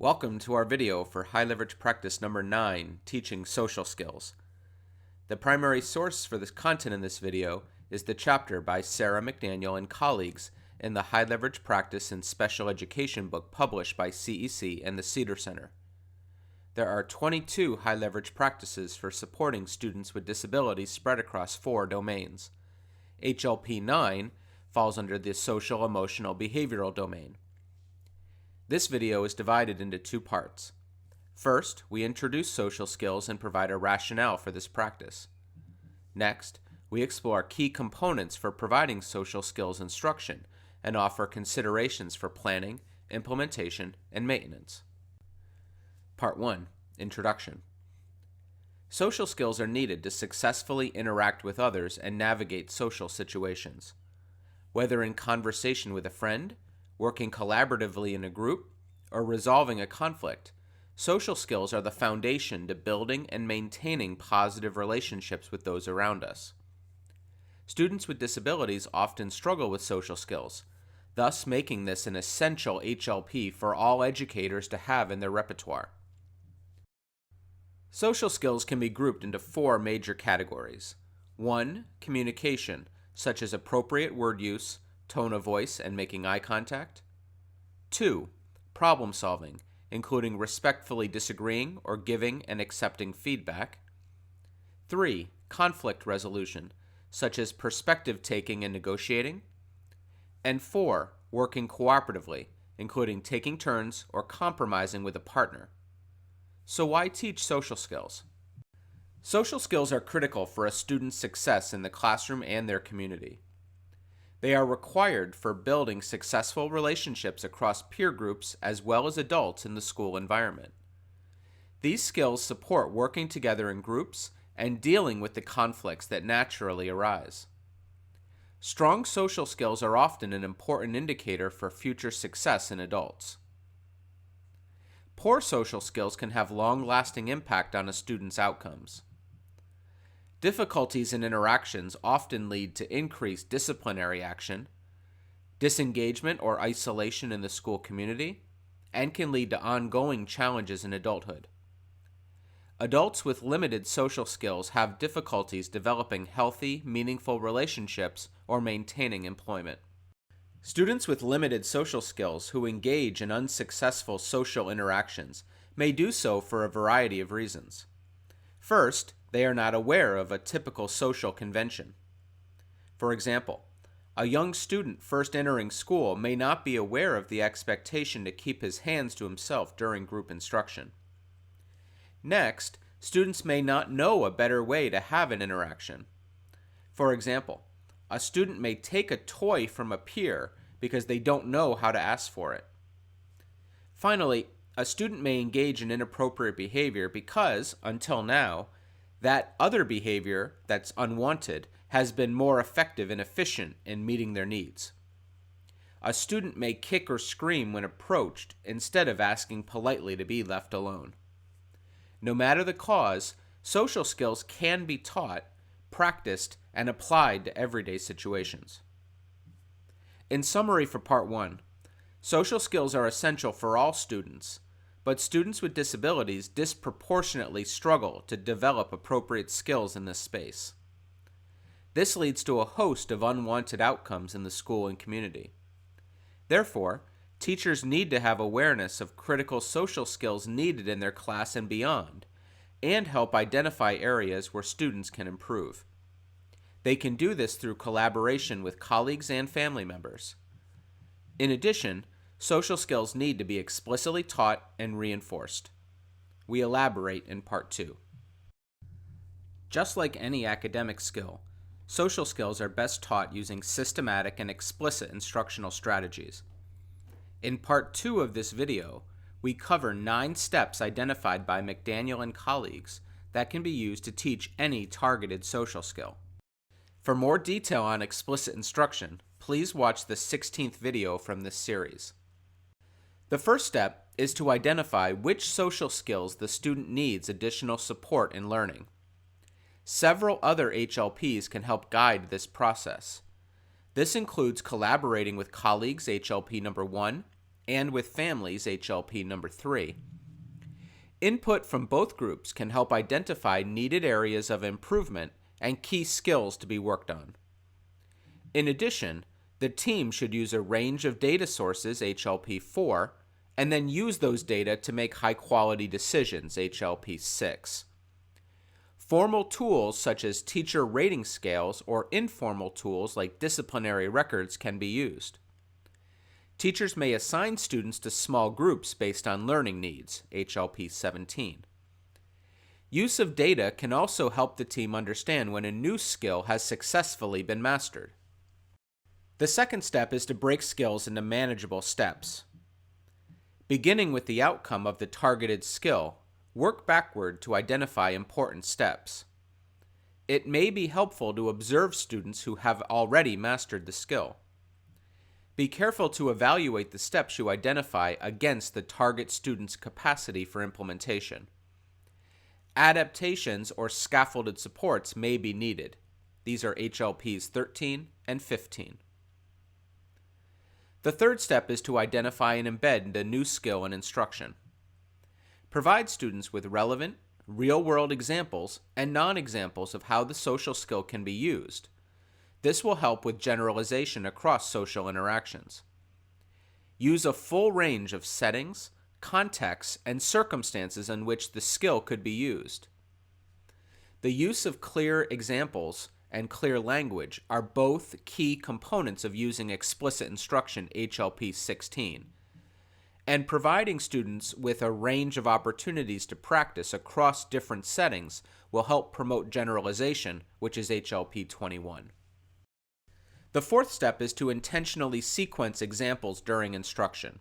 Welcome to our video for High Leverage Practice number 9, Teaching Social Skills. The primary source for this content in this video is the chapter by Sarah McDaniel and colleagues in the High Leverage Practice in Special Education book published by CEC and the Cedar Center. There are 22 high leverage practices for supporting students with disabilities spread across 4 domains. HLP 9 falls under the Social Emotional Behavioral domain. This video is divided into 2 parts. First, we introduce social skills and provide a rationale for this practice. Next, we explore key components for providing social skills instruction and offer considerations for planning, implementation, and maintenance. Part 1. Introduction. Social skills are needed to successfully interact with others and navigate social situations. Whether in conversation with a friend, working collaboratively in a group, or resolving a conflict, social skills are the foundation to building and maintaining positive relationships with those around us. Students with disabilities often struggle with social skills, thus making this an essential HLP for all educators to have in their repertoire. Social skills can be grouped into 4 major categories. 1. Communication, such as appropriate word use, tone of voice, and making eye contact. 2. Problem solving, including respectfully disagreeing or giving and accepting feedback. 3. Conflict resolution, such as perspective taking and negotiating. And 4. Working cooperatively, including taking turns or compromising with a partner. So why teach social skills? Social skills are critical for a student's success in the classroom and their community. They are required for building successful relationships across peer groups as well as adults in the school environment. These skills support working together in groups and dealing with the conflicts that naturally arise. Strong social skills are often an important indicator for future success in adults. Poor social skills can have long-lasting impact on a student's outcomes. Difficulties in interactions often lead to increased disciplinary action, disengagement or isolation in the school community, and can lead to ongoing challenges in adulthood. Adults with limited social skills have difficulties developing healthy, meaningful relationships or maintaining employment. Students with limited social skills who engage in unsuccessful social interactions may do so for a variety of reasons. First, they are not aware of a typical social convention. For example, a young student first entering school may not be aware of the expectation to keep his hands to himself during group instruction. Next, students may not know a better way to have an interaction. For example, a student may take a toy from a peer because they don't know how to ask for it. Finally, a student may engage in inappropriate behavior because, until now, that other behavior that's unwanted has been more effective and efficient in meeting their needs. A student may kick or scream when approached instead of asking politely to be left alone. No matter the cause, social skills can be taught, practiced, and applied to everyday situations. In summary for Part 1, social skills are essential for all students, but students with disabilities disproportionately struggle to develop appropriate skills in this space. This leads to a host of unwanted outcomes in the school and community. Therefore, teachers need to have awareness of critical social skills needed in their class and beyond, and help identify areas where students can improve. They can do this through collaboration with colleagues and family members. In addition, social skills need to be explicitly taught and reinforced. We elaborate in Part 2. Just like any academic skill, Social skills are best taught using systematic and explicit instructional strategies. In part 2 of this video, we cover 9 steps identified by McDaniel and colleagues that can be used to teach any targeted social skill. For more detail on explicit instruction, please watch the 16th video from this series. The first step is to identify which social skills the student needs additional support in learning. Several other HLPs can help guide this process. This includes collaborating with colleagues, HLP number 1, and with families, HLP number 3. Input from both groups can help identify needed areas of improvement and key skills to be worked on. In addition, the team should use a range of data sources, HLP 4, and then use those data to make high-quality decisions, HLP 6. Formal tools such as teacher rating scales or informal tools like disciplinary records can be used. Teachers may assign students to small groups based on learning needs, HLP 17. Use of data can also help the team understand when a new skill has successfully been mastered. The second step is to break skills into manageable steps. Beginning with the outcome of the targeted skill, work backward to identify important steps. It may be helpful to observe students who have already mastered the skill. Be careful to evaluate the steps you identify against the target student's capacity for implementation. Adaptations or scaffolded supports may be needed. These are HLPs 13 and 15. The third step is to identify and embed the new skill in instruction. Provide students with relevant, real-world examples and non-examples of how the social skill can be used. This will help with generalization across social interactions. Use a full range of settings, contexts, and circumstances in which the skill could be used. The use of clear examples and clear language are both key components of using explicit instruction, HLP 16, and providing students with a range of opportunities to practice across different settings will help promote generalization, which is HLP 21. The fourth step is to intentionally sequence examples during instruction.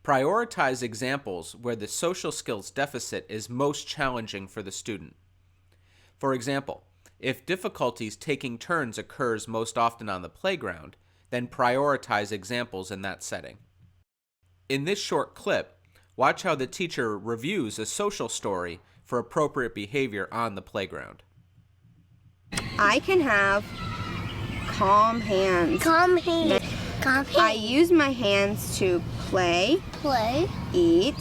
Prioritize examples where the social skills deficit is most challenging for the student. For example, if difficulties taking turns occurs most often on the playground, then prioritize examples in that setting. In this short clip, watch how the teacher reviews a social story for appropriate behavior on the playground. I can have calm hands. Calm hands. Calm hands. I use my hands to play, eat,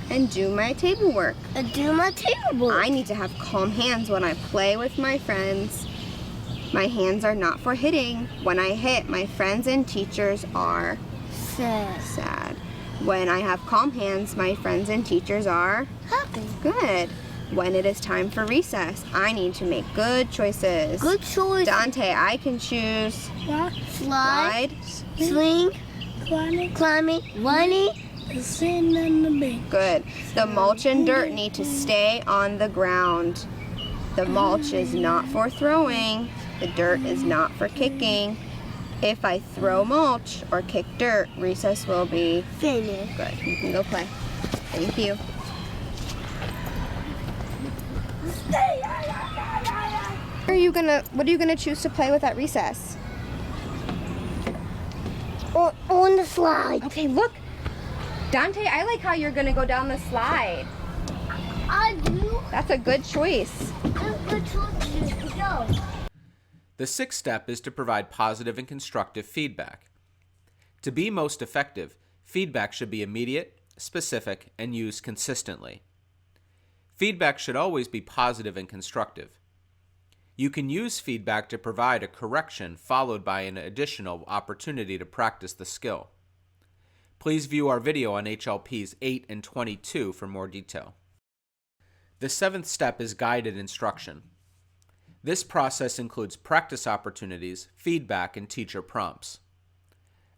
and do my table work. Do my table. I need to have calm hands when I play with my friends. My hands are not for hitting. When I hit, my friends and teachers are sad. When I have calm hands, my friends and teachers are happy. Good. When it is time for recess, I need to make good choices. Good choice. Dante, I can choose Slide, swing, climbing, running, sitting on the bench. Good. The mulch and dirt need to stay on the ground. The mulch is not for throwing. The dirt is not for kicking. If I throw mulch or kick dirt, recess will be finished. Good. You can go play. Thank you. What are you gonna choose to play with at recess? On the slide. Okay, look. Dante, I like how you're gonna go down the slide. I do. That's a good choice. Good choice. Go. The sixth step is to provide positive and constructive feedback. To be most effective, feedback should be immediate, specific, and used consistently. Feedback should always be positive and constructive. You can use feedback to provide a correction followed by an additional opportunity to practice the skill. Please view our video on HLPs 8 and 22 for more detail. The seventh step is guided instruction. This process includes practice opportunities, feedback, and teacher prompts.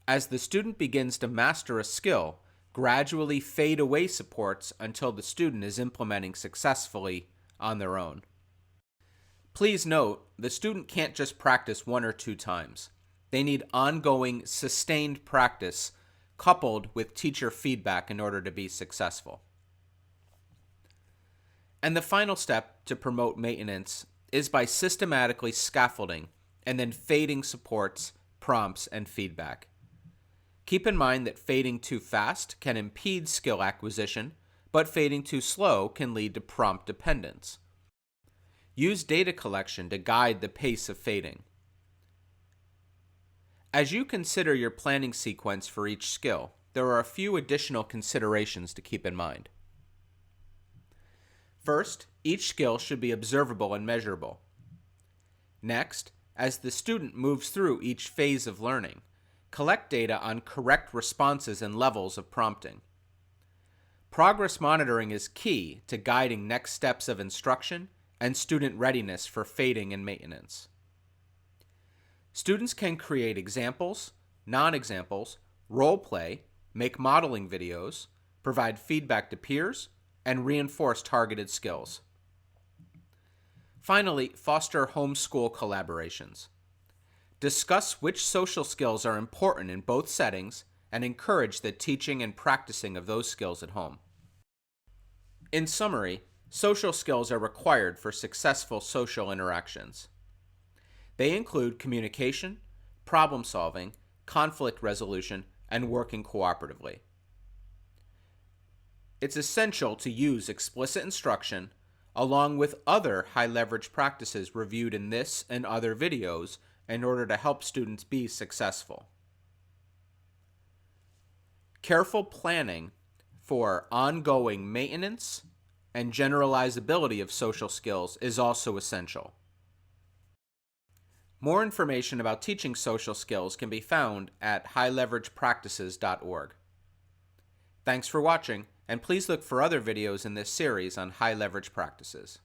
As the student begins to master a skill, gradually fade away supports until the student is implementing successfully on their own. Please note, the student can't just practice 1 or 2 times. They need ongoing, sustained practice coupled with teacher feedback in order to be successful. And the final step to promote maintenance is by systematically scaffolding and then fading supports, prompts, and feedback. Keep in mind that fading too fast can impede skill acquisition, but fading too slow can lead to prompt dependence. Use data collection to guide the pace of fading. As you consider your planning sequence for each skill, there are a few additional considerations to keep in mind. First, each skill should be observable and measurable. Next, as the student moves through each phase of learning, collect data on correct responses and levels of prompting. Progress monitoring is key to guiding next steps of instruction and student readiness for fading and maintenance. Students can create examples, non-examples, role play, make modeling videos, provide feedback to peers, and reinforce targeted skills. Finally, foster homeschool collaborations. Discuss which social skills are important in both settings and encourage the teaching and practicing of those skills at home. In summary, social skills are required for successful social interactions. They include communication, problem solving, conflict resolution, and working cooperatively. It's essential to use explicit instruction along with other high-leverage practices reviewed in this and other videos in order to help students be successful. Careful planning for ongoing maintenance and generalizability of social skills is also essential. More information about teaching social skills can be found at highleveragepractices.org. Thanks for watching, and please look for other videos in this series on high leverage practices.